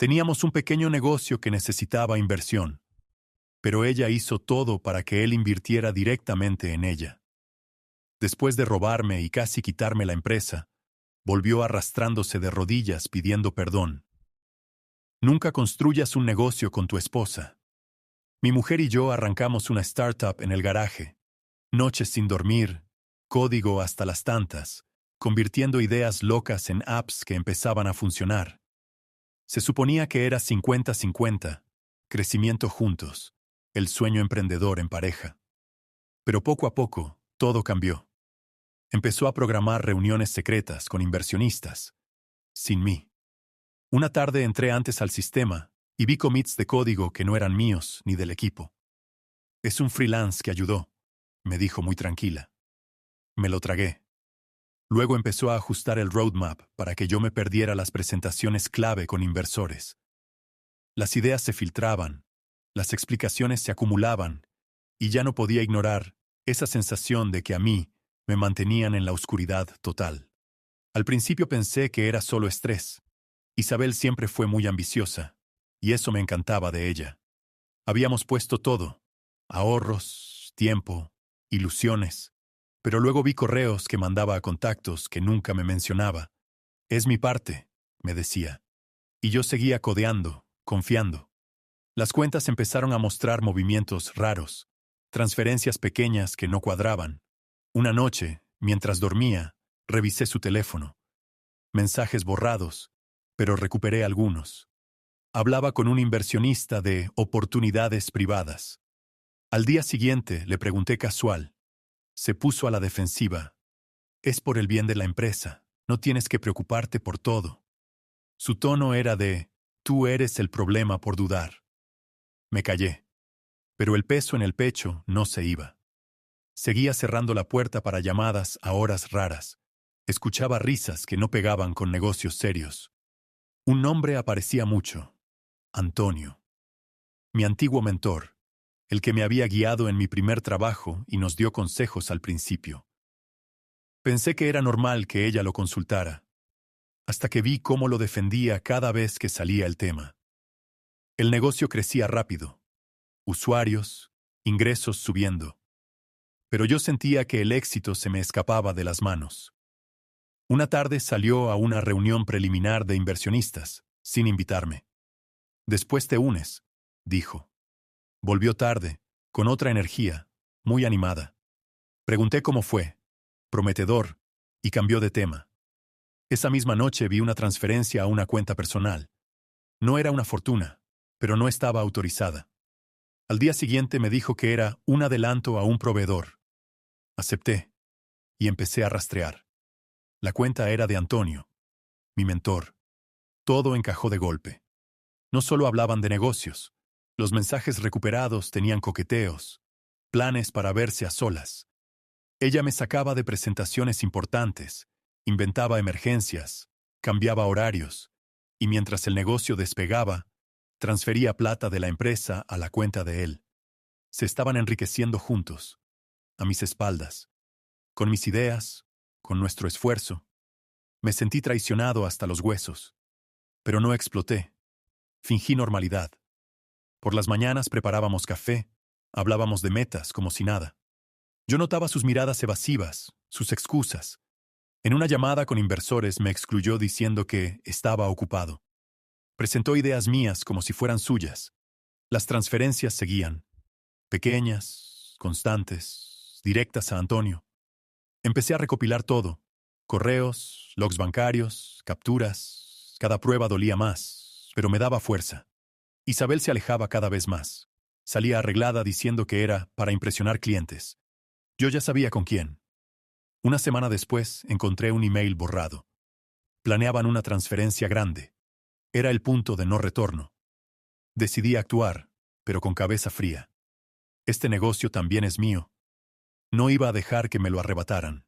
Teníamos un pequeño negocio que necesitaba inversión, pero ella hizo todo para que él invirtiera directamente en ella. Después de robarme y casi quitarme la empresa, volvió arrastrándose de rodillas pidiendo perdón. Nunca construyas un negocio con tu esposa. Mi mujer y yo arrancamos una startup en el garaje. Noches sin dormir, código hasta las tantas, convirtiendo ideas locas en apps que empezaban a funcionar. Se suponía que era 50-50, crecimiento juntos, el sueño emprendedor en pareja. Pero poco a poco, todo cambió. Empezó a programar reuniones secretas con inversionistas, sin mí. Una tarde entré antes al sistema y vi commits de código que no eran míos ni del equipo. Es un freelance que ayudó, me dijo muy tranquila. Me lo tragué. Luego empezó a ajustar el roadmap para que yo me perdiera las presentaciones clave con inversores. Las ideas se filtraban, las explicaciones se acumulaban, y ya no podía ignorar esa sensación de que a mí me mantenían en la oscuridad total. Al principio pensé que era solo estrés. Isabel siempre fue muy ambiciosa, y eso me encantaba de ella. Habíamos puesto todo: ahorros, tiempo, ilusiones. Pero luego vi correos que mandaba a contactos que nunca me mencionaba. Es mi parte, me decía. Y yo seguía codeando, confiando. Las cuentas empezaron a mostrar movimientos raros, transferencias pequeñas que no cuadraban. Una noche, mientras dormía, revisé su teléfono. Mensajes borrados, pero recuperé algunos. Hablaba con un inversionista de oportunidades privadas. Al día siguiente le pregunté casual. Se puso a la defensiva. Es por el bien de la empresa, no tienes que preocuparte por todo. Su tono era de, tú eres el problema por dudar. Me callé, pero el peso en el pecho no se iba. Seguía cerrando la puerta para llamadas a horas raras. Escuchaba risas que no pegaban con negocios serios. Un nombre aparecía mucho: Antonio. Mi antiguo mentor, el que me había guiado en mi primer trabajo y nos dio consejos al principio. Pensé que era normal que ella lo consultara, hasta que vi cómo lo defendía cada vez que salía el tema. El negocio crecía rápido, usuarios, ingresos subiendo, pero yo sentía que el éxito se me escapaba de las manos. Una tarde salió a una reunión preliminar de inversionistas, sin invitarme. Después te unes, dijo. Volvió tarde, con otra energía, muy animada. Pregunté cómo fue. Prometedor, y cambió de tema. Esa misma noche vi una transferencia a una cuenta personal. No era una fortuna, pero no estaba autorizada. Al día siguiente me dijo que era un adelanto a un proveedor. Acepté, y empecé a rastrear. La cuenta era de Antonio, mi mentor. Todo encajó de golpe. No solo hablaban de negocios. Los mensajes recuperados tenían coqueteos, planes para verse a solas. Ella me sacaba de presentaciones importantes, inventaba emergencias, cambiaba horarios, y mientras el negocio despegaba, transfería plata de la empresa a la cuenta de él. Se estaban enriqueciendo juntos, a mis espaldas, con mis ideas, con nuestro esfuerzo. Me sentí traicionado hasta los huesos, pero no exploté. Fingí normalidad. Por las mañanas preparábamos café, hablábamos de metas como si nada. Yo notaba sus miradas evasivas, sus excusas. En una llamada con inversores me excluyó diciendo que estaba ocupado. Presentó ideas mías como si fueran suyas. Las transferencias seguían, pequeñas, constantes, directas a Antonio. Empecé a recopilar todo: correos, logs bancarios, capturas. Cada prueba dolía más, pero me daba fuerza. Isabel se alejaba cada vez más. Salía arreglada diciendo que era para impresionar clientes. Yo ya sabía con quién. Una semana después encontré un email borrado. Planeaban una transferencia grande. Era el punto de no retorno. Decidí actuar, pero con cabeza fría. Este negocio también es mío. No iba a dejar que me lo arrebataran.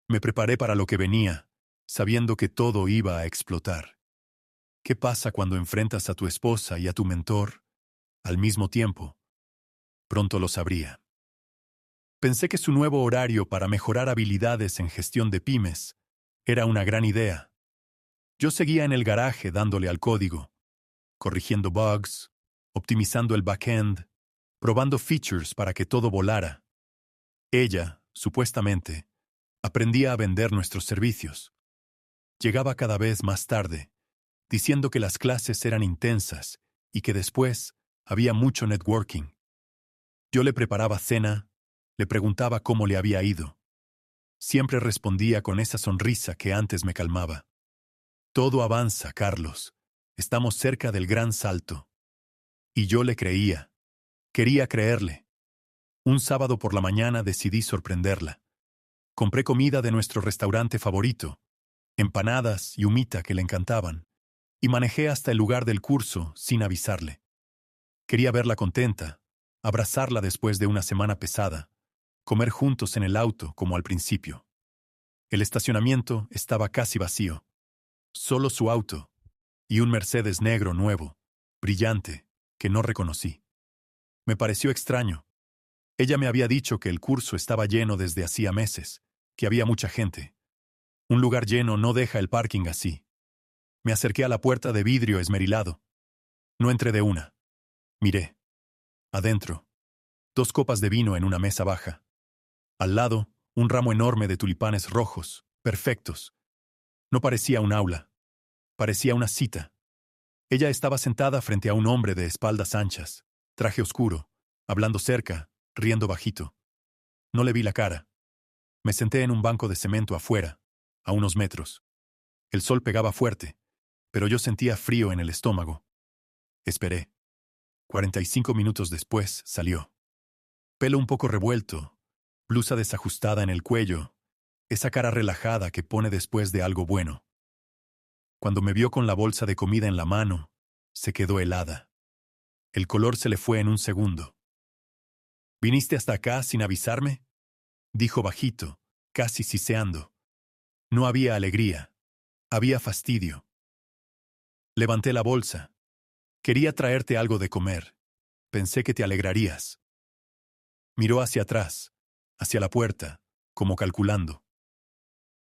Me preparé para lo que venía, sabiendo que todo iba a explotar. ¿Qué pasa cuando enfrentas a tu esposa y a tu mentor al mismo tiempo? Pronto lo sabría. Pensé que su nuevo horario para mejorar habilidades en gestión de pymes era una gran idea. Yo seguía en el garaje dándole al código, corrigiendo bugs, optimizando el backend, probando features para que todo volara. Ella, supuestamente, aprendía a vender nuestros servicios. Llegaba cada vez más tarde, diciendo que las clases eran intensas y que después había mucho networking. Yo le preparaba cena, le preguntaba cómo le había ido. Siempre respondía con esa sonrisa que antes me calmaba. Todo avanza, Carlos. Estamos cerca del gran salto. Y yo le creía. Quería creerle. Un sábado por la mañana decidí sorprenderla. Compré comida de nuestro restaurante favorito, empanadas y humita que le encantaban, y manejé hasta el lugar del curso sin avisarle. Quería verla contenta, abrazarla después de una semana pesada, comer juntos en el auto como al principio. El estacionamiento estaba casi vacío. Solo su auto y un Mercedes negro nuevo, brillante, que no reconocí. Me pareció extraño. Ella me había dicho que el curso estaba lleno desde hacía meses, que había mucha gente. Un lugar lleno no deja el parking así. Me acerqué a la puerta de vidrio esmerilado. No entré de una. Miré. Adentro. 2 copas de vino en una mesa baja. Al lado, un ramo enorme de tulipanes rojos, perfectos. No parecía un aula. Parecía una cita. Ella estaba sentada frente a un hombre de espaldas anchas, traje oscuro, hablando cerca, riendo bajito. No le vi la cara. Me senté en un banco de cemento afuera, a unos metros. El sol pegaba fuerte, pero yo sentía frío en el estómago. Esperé. 45 minutos después salió. Pelo un poco revuelto, blusa desajustada en el cuello, esa cara relajada que pone después de algo bueno. Cuando me vio con la bolsa de comida en la mano, se quedó helada. El color se le fue en un segundo. ¿Viniste hasta acá sin avisarme?, dijo bajito, casi siseando. No había alegría, había fastidio. Levanté la bolsa. Quería traerte algo de comer. Pensé que te alegrarías. Miró hacia atrás, hacia la puerta, como calculando.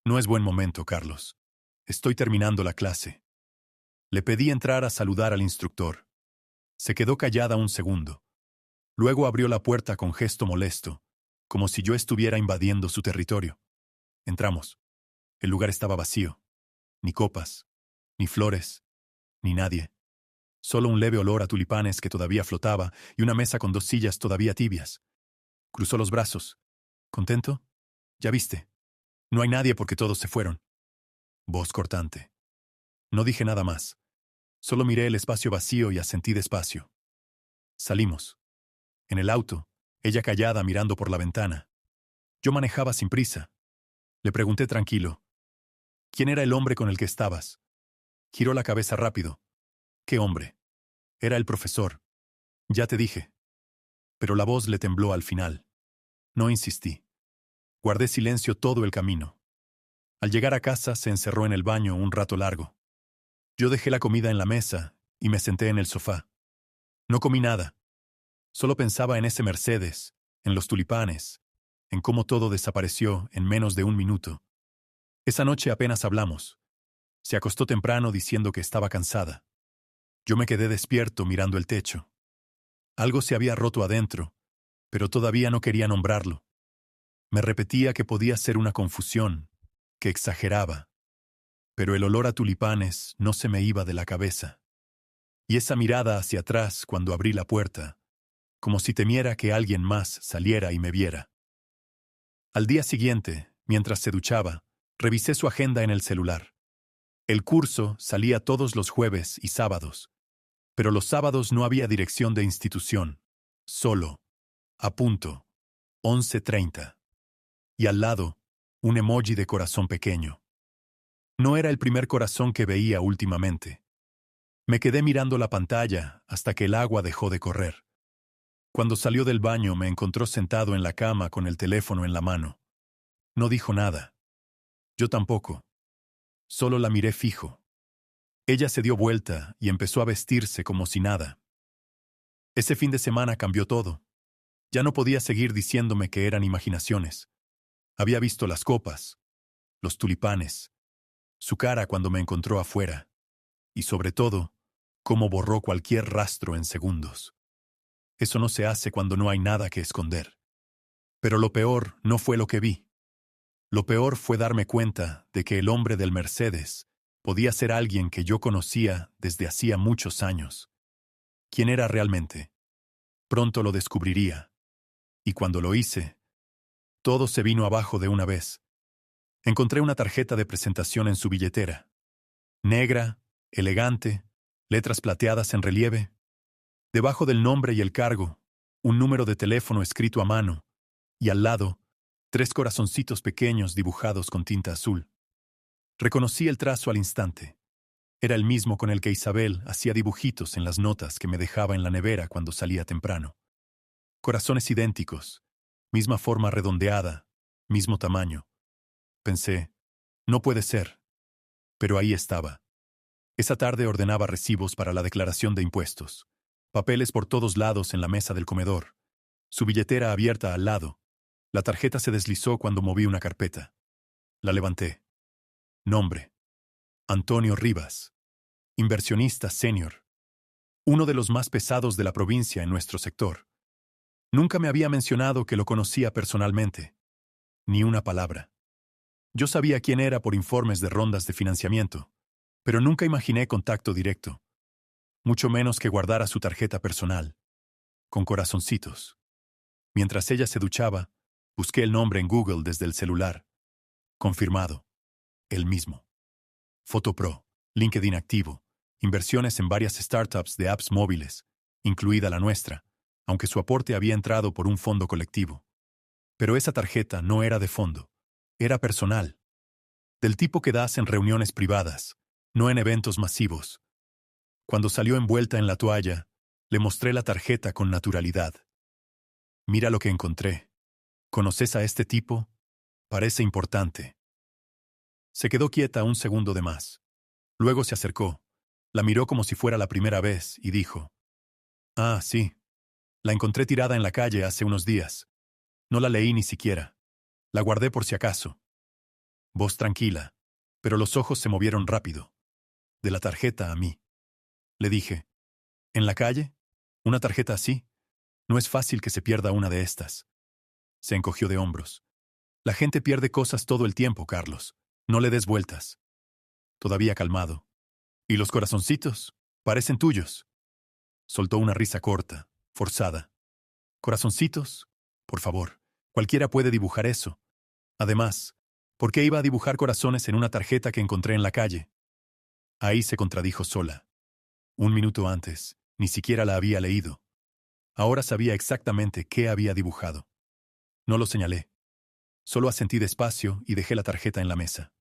No es buen momento, Carlos. Estoy terminando la clase. Le pedí entrar a saludar al instructor. Se quedó callada un segundo. Luego abrió la puerta con gesto molesto, como si yo estuviera invadiendo su territorio. Entramos. El lugar estaba vacío. Ni copas, ni flores, ni nadie. Solo un leve olor a tulipanes que todavía flotaba y una mesa con 2 sillas todavía tibias. Cruzó los brazos. ¿Contento? Ya viste. No hay nadie porque todos se fueron. Voz cortante. No dije nada más. Solo miré el espacio vacío y asentí despacio. Salimos. En el auto, ella callada mirando por la ventana. Yo manejaba sin prisa. Le pregunté tranquilo. ¿Quién era el hombre con el que estabas? Giró la cabeza rápido. ¿Qué hombre? Era el profesor. Ya te dije. Pero la voz le tembló al final. No insistí. Guardé silencio todo el camino. Al llegar a casa se encerró en el baño un rato largo. Yo dejé la comida en la mesa y me senté en el sofá. No comí nada. Solo pensaba en ese Mercedes, en los tulipanes, en cómo todo desapareció en menos de un minuto. Esa noche apenas hablamos. Se acostó temprano diciendo que estaba cansada. Yo me quedé despierto mirando el techo. Algo se había roto adentro, pero todavía no quería nombrarlo. Me repetía que podía ser una confusión, que exageraba. Pero el olor a tulipanes no se me iba de la cabeza. Y esa mirada hacia atrás cuando abrí la puerta, como si temiera que alguien más saliera y me viera. Al día siguiente, mientras se duchaba, revisé su agenda en el celular. El curso salía todos los jueves y sábados, pero los sábados no había dirección de institución, solo, a punto, 11:30. Y al lado, un emoji de corazón pequeño. No era el primer corazón que veía últimamente. Me quedé mirando la pantalla hasta que el agua dejó de correr. Cuando salió del baño me encontró sentado en la cama con el teléfono en la mano. No dijo nada. Yo tampoco. Solo la miré fijo. Ella se dio vuelta y empezó a vestirse como si nada. Ese fin de semana cambió todo. Ya no podía seguir diciéndome que eran imaginaciones. Había visto las copas, los tulipanes, su cara cuando me encontró afuera, y sobre todo, cómo borró cualquier rastro en segundos. Eso no se hace cuando no hay nada que esconder. Pero lo peor no fue lo que vi. Lo peor fue darme cuenta de que el hombre del Mercedes podía ser alguien que yo conocía desde hacía muchos años. ¿Quién era realmente? Pronto lo descubriría. Y cuando lo hice, todo se vino abajo de una vez. Encontré una tarjeta de presentación en su billetera. Negra, elegante, letras plateadas en relieve. Debajo del nombre y el cargo, un número de teléfono escrito a mano, y al lado, 3 corazoncitos pequeños dibujados con tinta azul. Reconocí el trazo al instante. Era el mismo con el que Isabel hacía dibujitos en las notas que me dejaba en la nevera cuando salía temprano. Corazones idénticos, misma forma redondeada, mismo tamaño. Pensé, no puede ser. Pero ahí estaba. Esa tarde ordenaba recibos para la declaración de impuestos. Papeles por todos lados en la mesa del comedor. Su billetera abierta al lado. La tarjeta se deslizó cuando moví una carpeta. La levanté. Nombre: Antonio Rivas. Inversionista senior. Uno de los más pesados de la provincia en nuestro sector. Nunca me había mencionado que lo conocía personalmente. Ni una palabra. Yo sabía quién era por informes de rondas de financiamiento, pero nunca imaginé contacto directo. Mucho menos que guardara su tarjeta personal. Con corazoncitos. Mientras ella se duchaba, busqué el nombre en Google desde el celular. Confirmado. El mismo. FotoPro, LinkedIn activo, inversiones en varias startups de apps móviles, incluida la nuestra, aunque su aporte había entrado por un fondo colectivo. Pero esa tarjeta no era de fondo, era personal. Del tipo que das en reuniones privadas, no en eventos masivos. Cuando salió envuelta en la toalla, le mostré la tarjeta con naturalidad. Mira lo que encontré. ¿Conoces a este tipo? Parece importante. Se quedó quieta un segundo de más. Luego se acercó, la miró como si fuera la primera vez y dijo: «Ah, sí. La encontré tirada en la calle hace unos días. No la leí ni siquiera. La guardé por si acaso». Voz tranquila, pero los ojos se movieron rápido. De la tarjeta a mí. Le dije: «¿En la calle? ¿Una tarjeta así? No es fácil que se pierda una de estas». Se encogió de hombros. «La gente pierde cosas todo el tiempo, Carlos. No le des vueltas». Todavía calmado. «¿Y los corazoncitos? Parecen tuyos». Soltó una risa corta, forzada. «¿Corazoncitos? Por favor, cualquiera puede dibujar eso. Además, ¿por qué iba a dibujar corazones en una tarjeta que encontré en la calle?» Ahí se contradijo sola. Un minuto antes, ni siquiera la había leído. Ahora sabía exactamente qué había dibujado. No lo señalé. Solo asentí despacio y dejé la tarjeta en la mesa.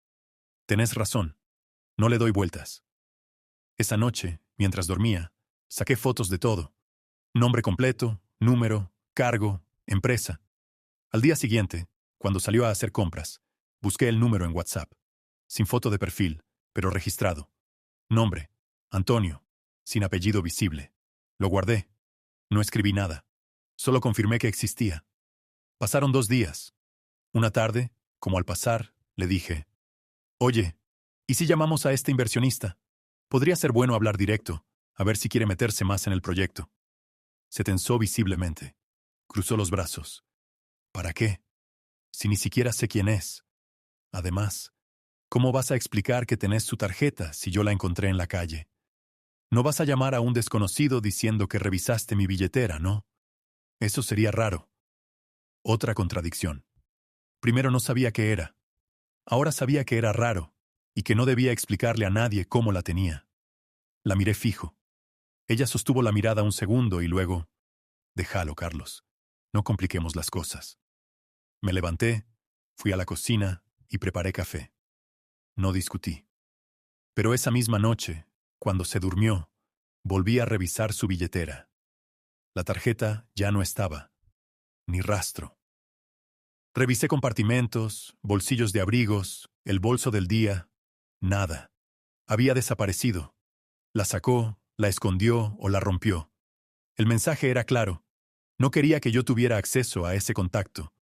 «Tenés razón. No le doy vueltas». Esa noche, mientras dormía, saqué fotos de todo. Nombre completo, número, cargo, empresa. Al día siguiente, cuando salió a hacer compras, busqué el número en WhatsApp. Sin foto de perfil, pero registrado. Nombre: Antonio, sin apellido visible. Lo guardé. No escribí nada. Solo confirmé que existía. Pasaron 2 días. Una tarde, como al pasar, le dije: «Oye, ¿y si llamamos a este inversionista? Podría ser bueno hablar directo, a ver si quiere meterse más en el proyecto». Se tensó visiblemente. Cruzó los brazos. «¿Para qué? Si ni siquiera sé quién es. Además, ¿cómo vas a explicar que tenés su tarjeta si yo la encontré en la calle? No vas a llamar a un desconocido diciendo que revisaste mi billetera, ¿no? Eso sería raro». Otra contradicción. Primero no sabía qué era. Ahora sabía que era raro, y que no debía explicarle a nadie cómo la tenía. La miré fijo. Ella sostuvo la mirada un segundo y luego: «Déjalo, Carlos. No compliquemos las cosas». Me levanté, fui a la cocina y preparé café. No discutí. Pero esa misma noche, cuando se durmió, volví a revisar su billetera. La tarjeta ya no estaba. Ni rastro. Revisé compartimentos, bolsillos de abrigos, el bolso del día. Nada. Había desaparecido. La sacó, la escondió o la rompió. El mensaje era claro. No quería que yo tuviera acceso a ese contacto.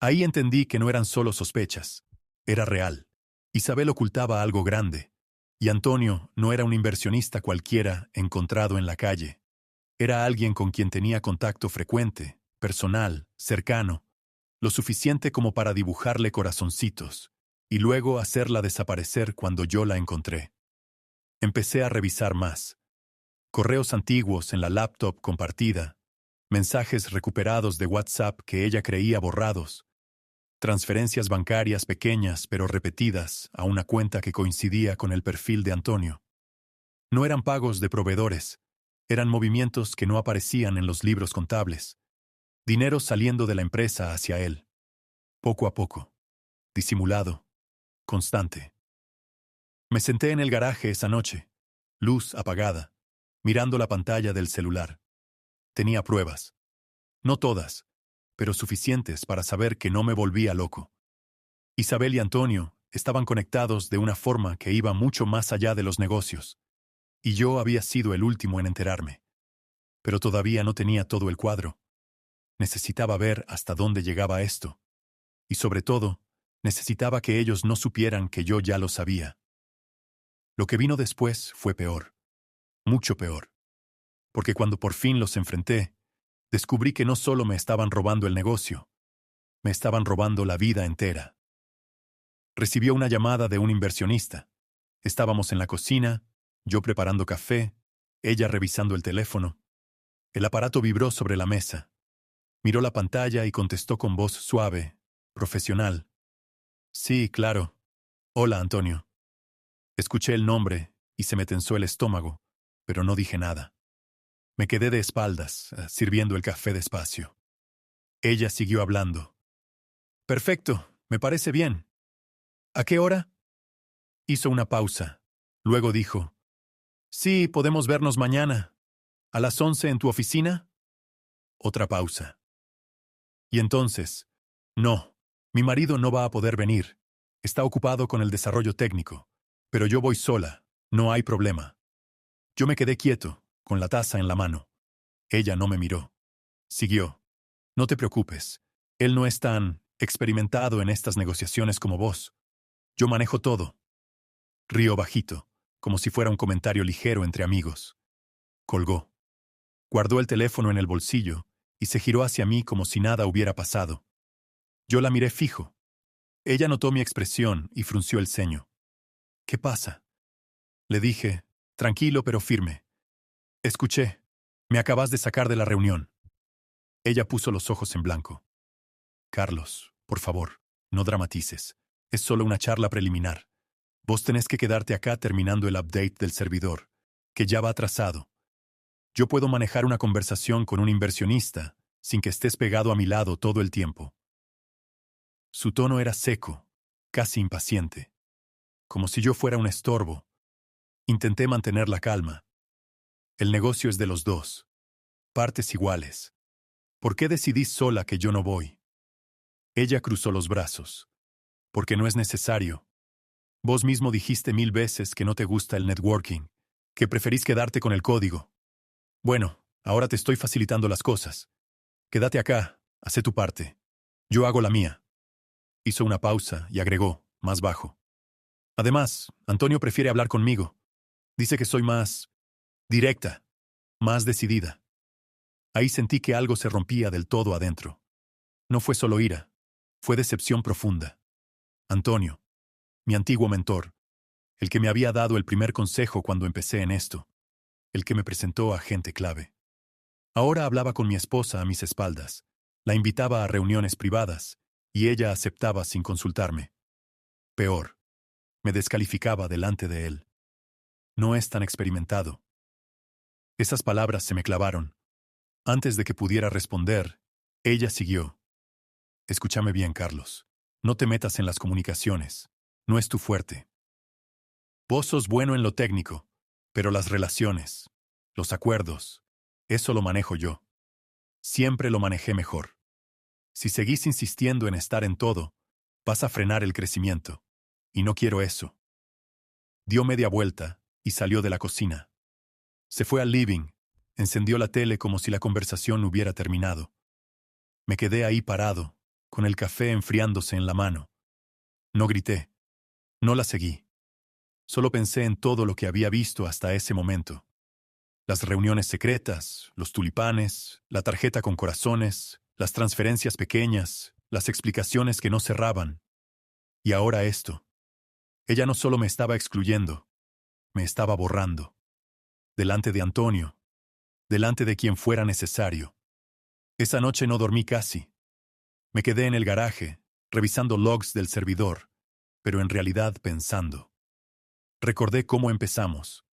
Ahí entendí que no eran solo sospechas. Era real. Isabel ocultaba algo grande. Y Antonio no era un inversionista cualquiera encontrado en la calle. Era alguien con quien tenía contacto frecuente, personal, cercano, lo suficiente como para dibujarle corazoncitos, y luego hacerla desaparecer cuando yo la encontré. Empecé a revisar más. Correos antiguos en la laptop compartida, mensajes recuperados de WhatsApp que ella creía borrados, transferencias bancarias pequeñas pero repetidas a una cuenta que coincidía con el perfil de Antonio. No eran pagos de proveedores, eran movimientos que no aparecían en los libros contables, dinero saliendo de la empresa hacia él, poco a poco, disimulado, constante. Me senté en el garaje esa noche, luz apagada, mirando la pantalla del celular. Tenía pruebas. No todas, pero suficientes para saber que no me volvía loco. Isabel y Antonio estaban conectados de una forma que iba mucho más allá de los negocios, y yo había sido el último en enterarme. Pero todavía no tenía todo el cuadro. Necesitaba ver hasta dónde llegaba esto. Y sobre todo, necesitaba que ellos no supieran que yo ya lo sabía. Lo que vino después fue peor, mucho peor. Porque cuando por fin los enfrenté, descubrí que no solo me estaban robando el negocio, me estaban robando la vida entera. Recibió una llamada de un inversionista. Estábamos en la cocina, yo preparando café, ella revisando el teléfono. El aparato vibró sobre la mesa. Miró la pantalla y contestó con voz suave, profesional. Sí, claro. Hola, Antonio. Escuché el nombre y se me tensó el estómago, pero no dije nada. Me quedé de espaldas, sirviendo el café despacio. Ella siguió hablando. Perfecto, me parece bien. ¿A qué hora? Hizo una pausa. Luego dijo, sí, podemos vernos mañana. ¿A las 11 en tu oficina? Otra pausa. Y entonces, no, mi marido no va a poder venir. Está ocupado con el desarrollo técnico. Pero yo voy sola, no hay problema. Yo me quedé quieto, con la taza en la mano. Ella no me miró. Siguió. No te preocupes. Él no es tan experimentado en estas negociaciones como vos. Yo manejo todo. Río bajito, como si fuera un comentario ligero entre amigos. Colgó. Guardó el teléfono en el bolsillo y se giró hacia mí como si nada hubiera pasado. Yo la miré fijo. Ella notó mi expresión y frunció el ceño. ¿Qué pasa? Le dije, tranquilo pero firme. Escuché. Me acabas de sacar de la reunión. Ella puso los ojos en blanco. Carlos, por favor, no dramatices. Es solo una charla preliminar. Vos tenés que quedarte acá terminando el update del servidor, que ya va atrasado. Yo puedo manejar una conversación con un inversionista sin que estés pegado a mi lado todo el tiempo. Su tono era seco, casi impaciente, como si yo fuera un estorbo. Intenté mantener la calma. El negocio es de los dos, partes iguales. ¿Por qué decidís sola que yo no voy? Ella cruzó los brazos. Porque no es necesario. Vos mismo dijiste 1000 veces que no te gusta el networking, que preferís quedarte con el código. Bueno, ahora te estoy facilitando las cosas. Quédate acá, hacé tu parte. Yo hago la mía. Hizo una pausa y agregó, más bajo. Además, Antonio prefiere hablar conmigo. Dice que soy más directa, más decidida. Ahí sentí que algo se rompía del todo adentro. No fue solo ira, fue decepción profunda. Antonio, mi antiguo mentor, el que me había dado el primer consejo cuando empecé en esto, el que me presentó a gente clave. Ahora hablaba con mi esposa a mis espaldas, la invitaba a reuniones privadas, y ella aceptaba sin consultarme. Peor, me descalificaba delante de él. No es tan experimentado. Esas palabras se me clavaron. Antes de que pudiera responder, ella siguió. Escúchame bien, Carlos. No te metas en las comunicaciones. No es tu fuerte. Vos sos bueno en lo técnico, pero las relaciones, los acuerdos, eso lo manejo yo. Siempre lo manejé mejor. Si seguís insistiendo en estar en todo, vas a frenar el crecimiento. Y no quiero eso. Dio media vuelta y salió de la cocina. Se fue al living, encendió la tele como si la conversación hubiera terminado. Me quedé ahí parado, con el café enfriándose en la mano. No grité. No la seguí. Solo pensé en todo lo que había visto hasta ese momento. Las reuniones secretas, los tulipanes, la tarjeta con corazones, las transferencias pequeñas, las explicaciones que no cerraban. Y ahora esto. Ella no solo me estaba excluyendo, me estaba borrando. Delante de Antonio, delante de quien fuera necesario. Esa noche no dormí casi. Me quedé en el garaje, revisando logs del servidor, pero en realidad pensando. Recordé cómo empezamos.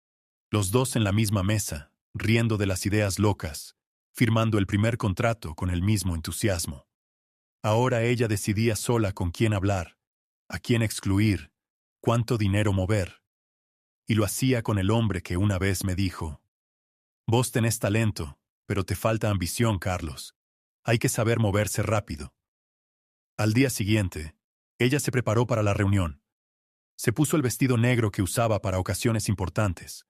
Los dos en la misma mesa, riendo de las ideas locas, firmando el primer contrato con el mismo entusiasmo. Ahora ella decidía sola con quién hablar, a quién excluir, cuánto dinero mover. Y lo hacía con el hombre que una vez me dijo: «Vos tenés talento, pero te falta ambición, Carlos. Hay que saber moverse rápido». Al día siguiente, ella se preparó para la reunión. Se puso el vestido negro que usaba para ocasiones importantes.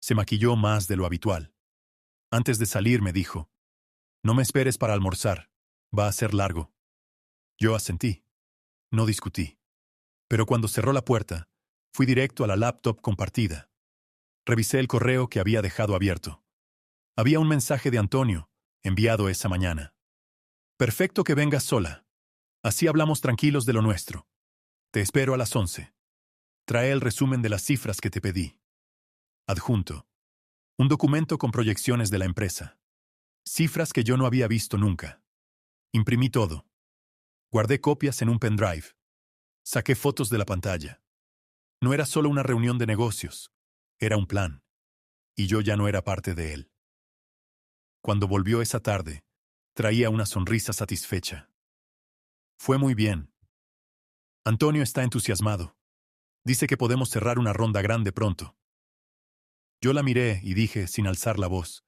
Se maquilló más de lo habitual. Antes de salir me dijo: «No me esperes para almorzar. Va a ser largo». Yo asentí. No discutí. Pero cuando cerró la puerta, fui directo a la laptop compartida. Revisé el correo que había dejado abierto. Había un mensaje de Antonio, enviado esa mañana. «Perfecto que vengas sola. Así hablamos tranquilos de lo nuestro. Te espero a las 11. Trae el resumen de las cifras que te pedí». Adjunto. Un documento con proyecciones de la empresa. Cifras que yo no había visto nunca. Imprimí todo. Guardé copias en un pendrive. Saqué fotos de la pantalla. No era solo una reunión de negocios. Era un plan. Y yo ya no era parte de él. Cuando volvió esa tarde, traía una sonrisa satisfecha. Fue muy bien. Antonio está entusiasmado. Dice que podemos cerrar una ronda grande pronto. Yo la miré y dije, sin alzar la voz: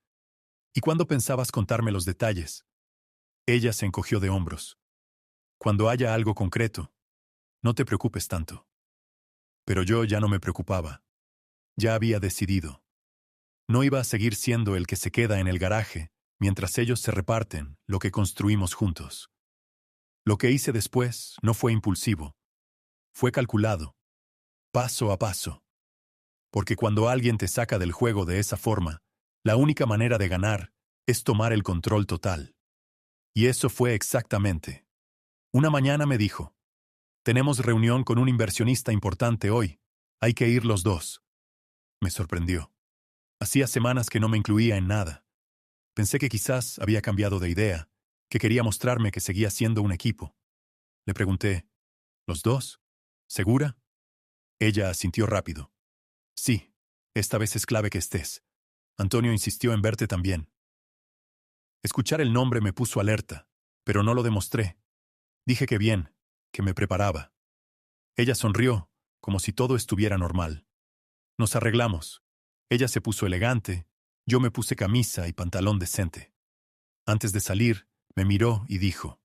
«¿Y cuándo pensabas contarme los detalles?». Ella se encogió de hombros. «Cuando haya algo concreto, no te preocupes tanto». Pero yo ya no me preocupaba. Ya había decidido. No iba a seguir siendo el que se queda en el garaje mientras ellos se reparten lo que construimos juntos. Lo que hice después no fue impulsivo. Fue calculado. Paso a paso. Porque cuando alguien te saca del juego de esa forma, la única manera de ganar es tomar el control total. Y eso fue exactamente. Una mañana me dijo: «Tenemos reunión con un inversionista importante hoy. Hay que ir los dos». Me sorprendió. Hacía semanas que no me incluía en nada. Pensé que quizás había cambiado de idea, que quería mostrarme que seguía siendo un equipo. Le pregunté: «¿Los dos? ¿Segura?». Ella asintió rápido. «Sí, esta vez es clave que estés. Antonio insistió en verte también». Escuchar el nombre me puso alerta, pero no lo demostré. Dije que bien, que me preparaba. Ella sonrió, como si todo estuviera normal. Nos arreglamos. Ella se puso elegante, yo me puse camisa y pantalón decente. Antes de salir, me miró y dijo: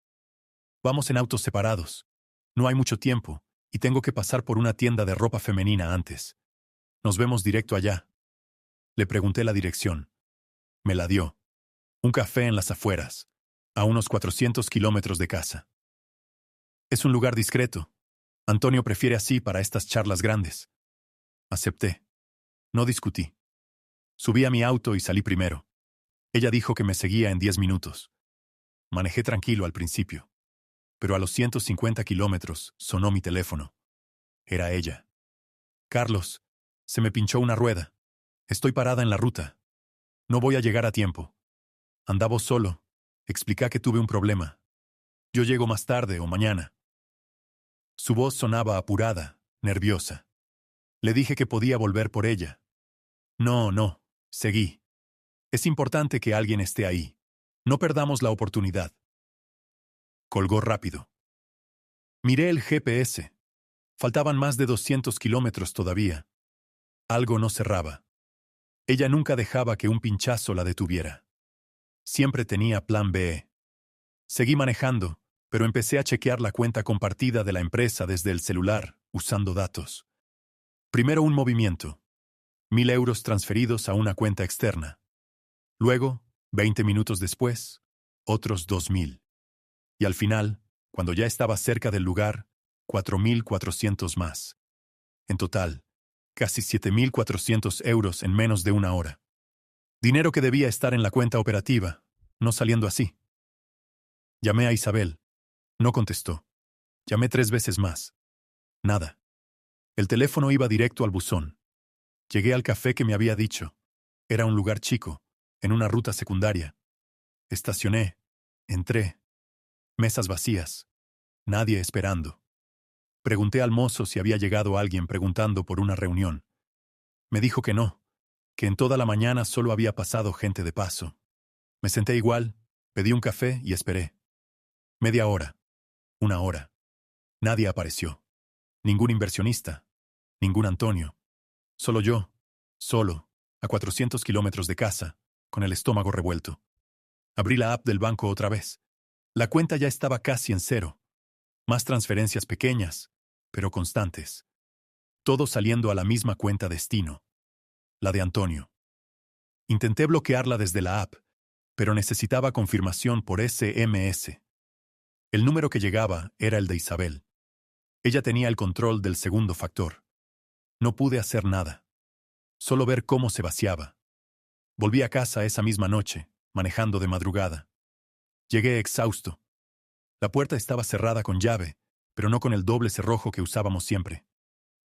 «Vamos en autos separados. No hay mucho tiempo, y tengo que pasar por una tienda de ropa femenina antes. Nos vemos directo allá». Le pregunté la dirección. Me la dio. Un café en las afueras, a unos 400 kilómetros de casa. Es un lugar discreto. Antonio prefiere así para estas charlas grandes. Acepté. No discutí. Subí a mi auto y salí primero. Ella dijo que me seguía en 10 minutos. Manejé tranquilo al principio. Pero a los 150 kilómetros sonó mi teléfono. Era ella. «Carlos, se me pinchó una rueda. Estoy parada en la ruta. No voy a llegar a tiempo. Anda vos solo. Explica que tuve un problema. Yo llego más tarde o mañana». Su voz sonaba apurada, nerviosa. Le dije que podía volver por ella. «No, no», seguí. «Es importante que alguien esté ahí. No perdamos la oportunidad». Colgó rápido. Miré el GPS. Faltaban más de 200 kilómetros todavía. Algo no cerraba. Ella nunca dejaba que un pinchazo la detuviera. Siempre tenía plan B. Seguí manejando, pero empecé a chequear la cuenta compartida de la empresa desde el celular, usando datos. Primero un movimiento. 1.000 euros transferidos a una cuenta externa. Luego, 20 minutos después, otros 2.000. Y al final, cuando ya estaba cerca del lugar, 4.400 más. En total, casi 7.400 € en menos de una hora. Dinero que debía estar en la cuenta operativa, no saliendo así. Llamé a Isabel. No contestó. Llamé 3 veces más. Nada. El teléfono iba directo al buzón. Llegué al café que me había dicho. Era un lugar chico, en una ruta secundaria. Estacioné. Entré. Mesas vacías. Nadie esperando. Pregunté al mozo si había llegado alguien preguntando por una reunión. Me dijo que no, que en toda la mañana solo había pasado gente de paso. Me senté igual, pedí un café y esperé. Media hora. Una hora. Nadie apareció. Ningún inversionista. Ningún Antonio. Solo yo. Solo. A 400 kilómetros de casa, con el estómago revuelto. Abrí la app del banco otra vez. La cuenta ya estaba casi en cero. Más transferencias pequeñas, pero constantes. Todo saliendo a la misma cuenta destino. La de Antonio. Intenté bloquearla desde la app, pero necesitaba confirmación por SMS. El número que llegaba era el de Isabel. Ella tenía el control del segundo factor. No pude hacer nada. Solo ver cómo se vaciaba. Volví a casa esa misma noche, manejando de madrugada. Llegué exhausto. La puerta estaba cerrada con llave, pero no con el doble cerrojo que usábamos siempre.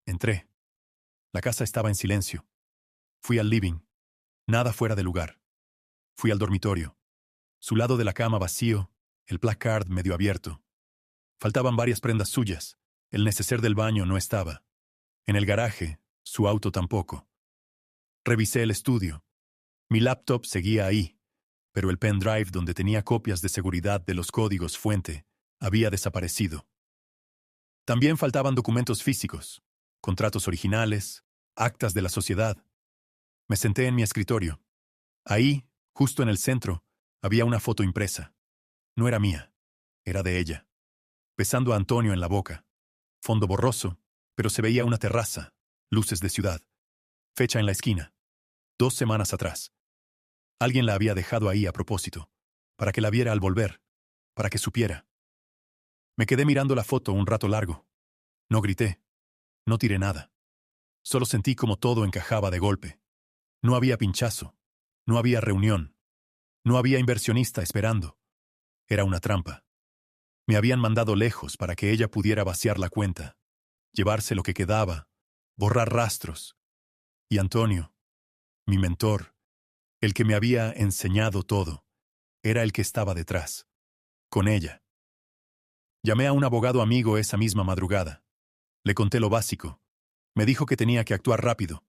Entré. La casa estaba en silencio. Fui al living. Nada fuera de lugar. Fui al dormitorio. Su lado de la cama vacío, el placard medio abierto. Faltaban varias prendas suyas. El neceser del baño no estaba. En el garaje, su auto tampoco. Revisé el estudio. Mi laptop seguía ahí, pero el pendrive donde tenía copias de seguridad de los códigos fuente había desaparecido. También faltaban documentos físicos, contratos originales, actas de la sociedad. Me senté en mi escritorio. Ahí, justo en el centro, había una foto impresa. No era mía, era de ella. Besando a Antonio en la boca. Fondo borroso, pero se veía una terraza, luces de ciudad. Fecha en la esquina. 2 semanas atrás. Alguien la había dejado ahí a propósito, para que la viera al volver, para que supiera. Me quedé mirando la foto un rato largo. No grité. No tiré nada. Solo sentí como todo encajaba de golpe. No había pinchazo. No había reunión. No había inversionista esperando. Era una trampa. Me habían mandado lejos para que ella pudiera vaciar la cuenta, llevarse lo que quedaba, borrar rastros. Y Antonio, mi mentor, el que me había enseñado todo, era el que estaba detrás, con ella. Llamé a un abogado amigo esa misma madrugada. Le conté lo básico. Me dijo que tenía que actuar rápido,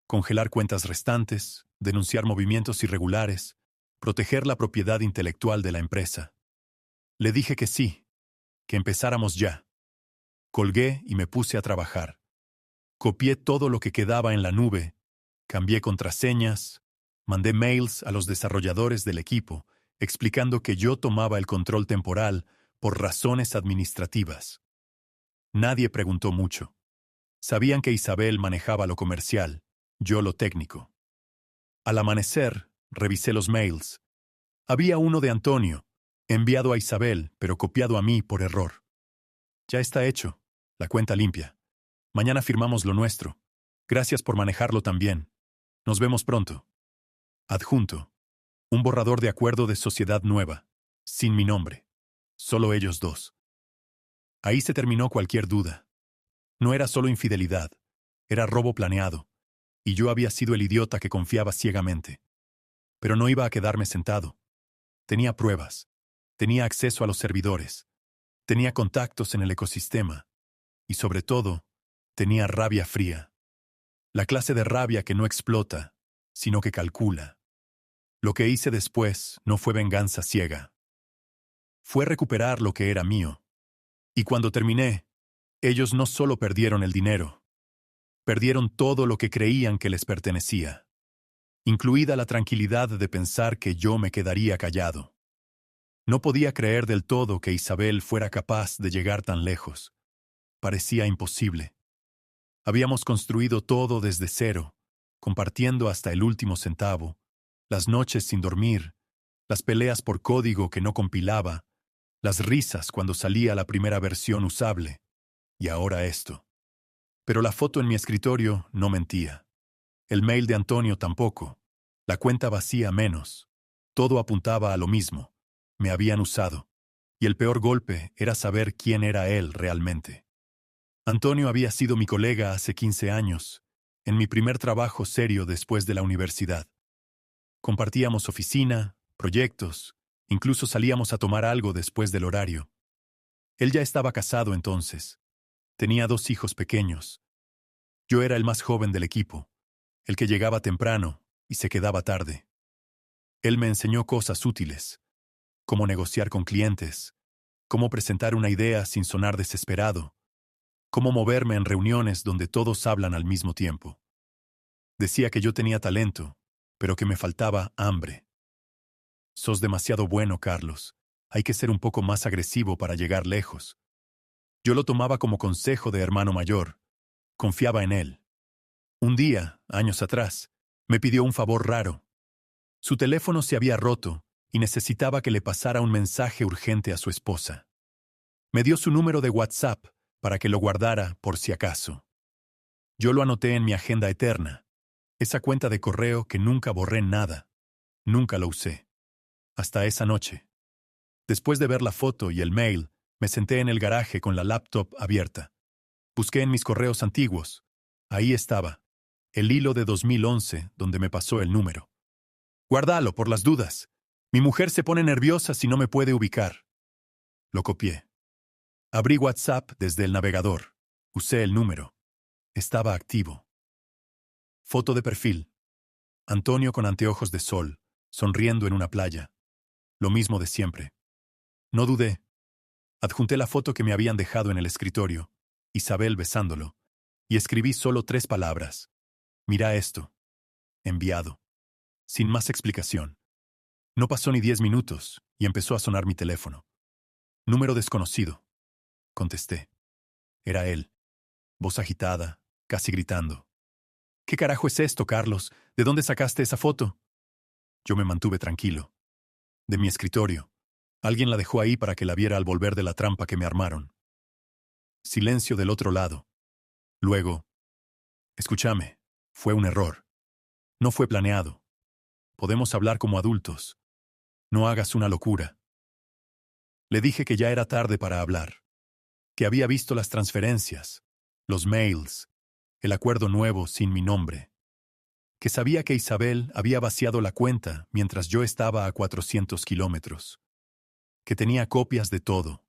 congelar cuentas restantes, denunciar movimientos irregulares, proteger la propiedad intelectual de la empresa. Le dije que sí, que empezáramos ya. Colgué y me puse a trabajar. Copié todo lo que quedaba en la nube, cambié contraseñas, mandé mails a los desarrolladores del equipo, explicando que yo tomaba el control temporal por razones administrativas. Nadie preguntó mucho. Sabían que Isabel manejaba lo comercial, yo lo técnico. Al amanecer, revisé los mails. Había uno de Antonio, enviado a Isabel, pero copiado a mí por error. Ya está hecho, la cuenta limpia. Mañana firmamos lo nuestro. Gracias por manejarlo también. Nos vemos pronto. Adjunto. Un borrador de acuerdo de sociedad nueva, sin mi nombre. Solo ellos dos. Ahí se terminó cualquier duda. No era solo infidelidad, era robo planeado, y yo había sido el idiota que confiaba ciegamente. Pero no iba a quedarme sentado. Tenía pruebas, tenía acceso a los servidores, tenía contactos en el ecosistema, y sobre todo, tenía rabia fría. La clase de rabia que no explota, sino que calcula. Lo que hice después no fue venganza ciega. Fue recuperar lo que era mío. Y cuando terminé, ellos no solo perdieron el dinero, perdieron todo lo que creían que les pertenecía, incluida la tranquilidad de pensar que yo me quedaría callado. No podía creer del todo que Isabel fuera capaz de llegar tan lejos. Parecía imposible. Habíamos construido todo desde cero, compartiendo hasta el último centavo, las noches sin dormir, las peleas por código que no compilaba, las risas cuando salía la primera versión usable, y ahora esto. Pero la foto en mi escritorio no mentía. El mail de Antonio tampoco. La cuenta vacía menos. Todo apuntaba a lo mismo. Me habían usado. Y el peor golpe era saber quién era él realmente. Antonio había sido mi colega hace 15 años, en mi primer trabajo serio después de la universidad. Compartíamos oficina, proyectos, incluso salíamos a tomar algo después del horario. Él ya estaba casado entonces. Tenía 2 hijos pequeños. Yo era el más joven del equipo, el que llegaba temprano y se quedaba tarde. Él me enseñó cosas útiles, cómo negociar con clientes, cómo presentar una idea sin sonar desesperado, cómo moverme en reuniones donde todos hablan al mismo tiempo. Decía que yo tenía talento, pero que me faltaba hambre. Sos demasiado bueno, Carlos. Hay que ser un poco más agresivo para llegar lejos. Yo lo tomaba como consejo de hermano mayor. Confiaba en él. Un día, años atrás, me pidió un favor raro. Su teléfono se había roto y necesitaba que le pasara un mensaje urgente a su esposa. Me dio su número de WhatsApp para que lo guardara por si acaso. Yo lo anoté en mi agenda eterna, esa cuenta de correo que nunca borré nada. Nunca lo usé. Hasta esa noche. Después de ver la foto y el mail, me senté en el garaje con la laptop abierta. Busqué en mis correos antiguos. Ahí estaba, el hilo de 2011 donde me pasó el número. Guárdalo por las dudas. Mi mujer se pone nerviosa si no me puede ubicar. Lo copié. Abrí WhatsApp desde el navegador. Usé el número. Estaba activo. Foto de perfil. Antonio con anteojos de sol, sonriendo en una playa. Lo mismo de siempre. No dudé. Adjunté la foto que me habían dejado en el escritorio, Isabel besándolo, y escribí solo 3 palabras. Mira esto. Enviado. Sin más explicación. No pasó ni 10 minutos, y empezó a sonar mi teléfono. Número desconocido. Contesté. Era él. Voz agitada, casi gritando. ¿Qué carajo es esto, Carlos? ¿De dónde sacaste esa foto? Yo me mantuve tranquilo. De mi escritorio. Alguien la dejó ahí para que la viera al volver de la trampa que me armaron. Silencio del otro lado. Luego, escúchame, fue un error. No fue planeado. Podemos hablar como adultos. No hagas una locura. Le dije que ya era tarde para hablar, que había visto las transferencias, los mails, el acuerdo nuevo sin mi nombre, que sabía que Isabel había vaciado la cuenta mientras yo estaba a 400 kilómetros, que tenía copias de todo,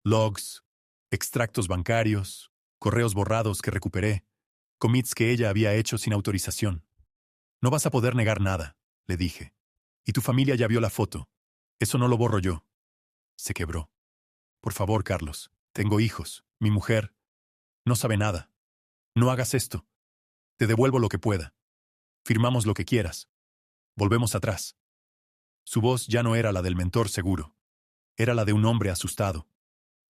logs, extractos bancarios, correos borrados que recuperé, commits que ella había hecho sin autorización. No vas a poder negar nada, le dije. Y tu familia ya vio la foto. Eso no lo borro yo. Se quebró. Por favor, Carlos, tengo hijos, mi mujer. No sabe nada. No hagas esto. Te devuelvo lo que pueda. Firmamos lo que quieras. Volvemos atrás. Su voz ya no era la del mentor seguro. Era la de un hombre asustado.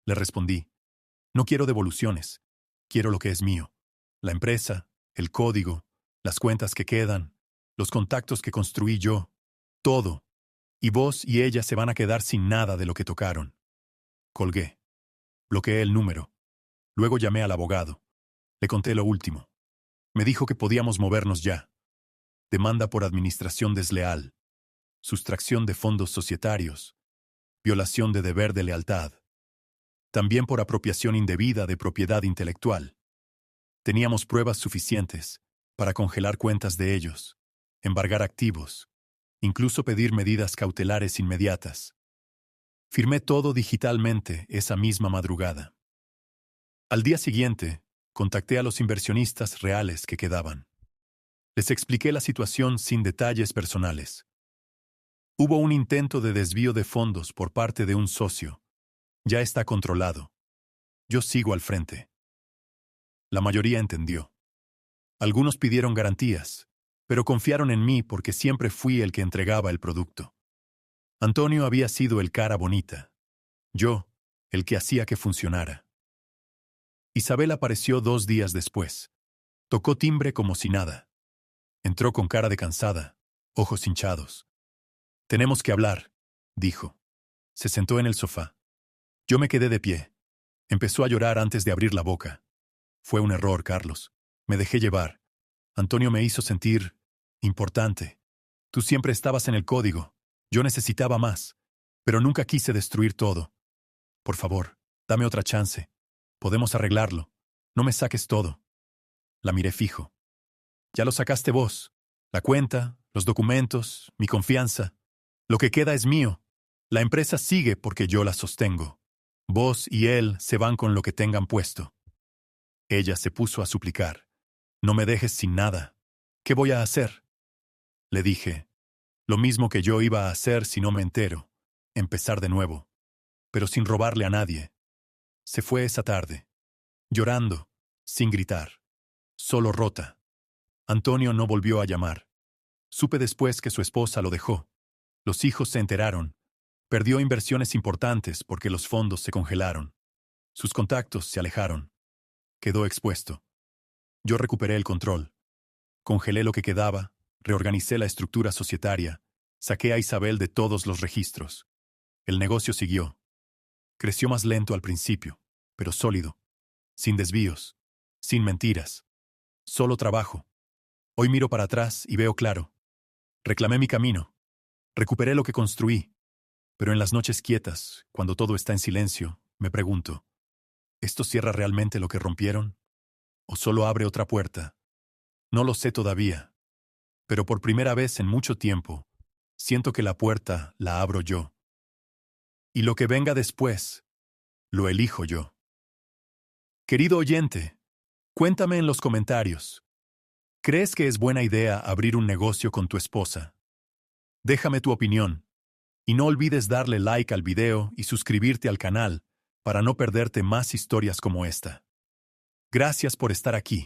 Le respondí. No quiero devoluciones. Quiero lo que es mío. La empresa, el código, las cuentas que quedan, los contactos que construí yo. Todo. Y vos y ella se van a quedar sin nada de lo que tocaron. Colgué. Bloqueé el número. Luego llamé al abogado. Le conté lo último. Me dijo que podíamos movernos ya. Demanda por administración desleal, sustracción de fondos societarios, violación de deber de lealtad. También por apropiación indebida de propiedad intelectual. Teníamos pruebas suficientes para congelar cuentas de ellos, embargar activos, incluso pedir medidas cautelares inmediatas. Firmé todo digitalmente esa misma madrugada. Al día siguiente, contacté a los inversionistas reales que quedaban. Les expliqué la situación sin detalles personales. Hubo un intento de desvío de fondos por parte de un socio. Ya está controlado. Yo sigo al frente. La mayoría entendió. Algunos pidieron garantías, pero confiaron en mí porque siempre fui el que entregaba el producto. Antonio había sido el cara bonita. Yo, el que hacía que funcionara. Isabel apareció 2 días después. Tocó timbre como si nada. Entró con cara de cansada, ojos hinchados. «Tenemos que hablar», dijo. Se sentó en el sofá. Yo me quedé de pie. Empezó a llorar antes de abrir la boca. Fue un error, Carlos. Me dejé llevar. Antonio me hizo sentir importante. Tú siempre estabas en el código. Yo necesitaba más, pero nunca quise destruir todo. Por favor, dame otra chance. Podemos arreglarlo. No me saques todo. La miré fijo. Ya lo sacaste vos. La cuenta, los documentos, mi confianza. Lo que queda es mío. La empresa sigue porque yo la sostengo. Vos y él se van con lo que tengan puesto. Ella se puso a suplicar. No me dejes sin nada. ¿Qué voy a hacer? Le dije. Lo mismo que yo iba a hacer si no me entero. Empezar de nuevo. Pero sin robarle a nadie. Se fue esa tarde. Llorando, sin gritar. Solo rota. Antonio no volvió a llamar. Supe después que su esposa lo dejó. Los hijos se enteraron. Perdió inversiones importantes porque los fondos se congelaron. Sus contactos se alejaron. Quedó expuesto. Yo recuperé el control. Congelé lo que quedaba, reorganicé la estructura societaria, saqué a Isabel de todos los registros. El negocio siguió. Creció más lento al principio, pero sólido. Sin desvíos. Sin mentiras. Solo trabajo. Hoy miro para atrás y veo claro. Reclamé mi camino. Recuperé lo que construí. Pero en las noches quietas, cuando todo está en silencio, me pregunto, ¿esto cierra realmente lo que rompieron? ¿O solo abre otra puerta? No lo sé todavía. Pero por primera vez en mucho tiempo, siento que la puerta la abro yo. Y lo que venga después, lo elijo yo. Querido oyente, cuéntame en los comentarios. ¿Crees que es buena idea abrir un negocio con tu esposa? Déjame tu opinión. Y no olvides darle like al video y suscribirte al canal para no perderte más historias como esta. Gracias por estar aquí.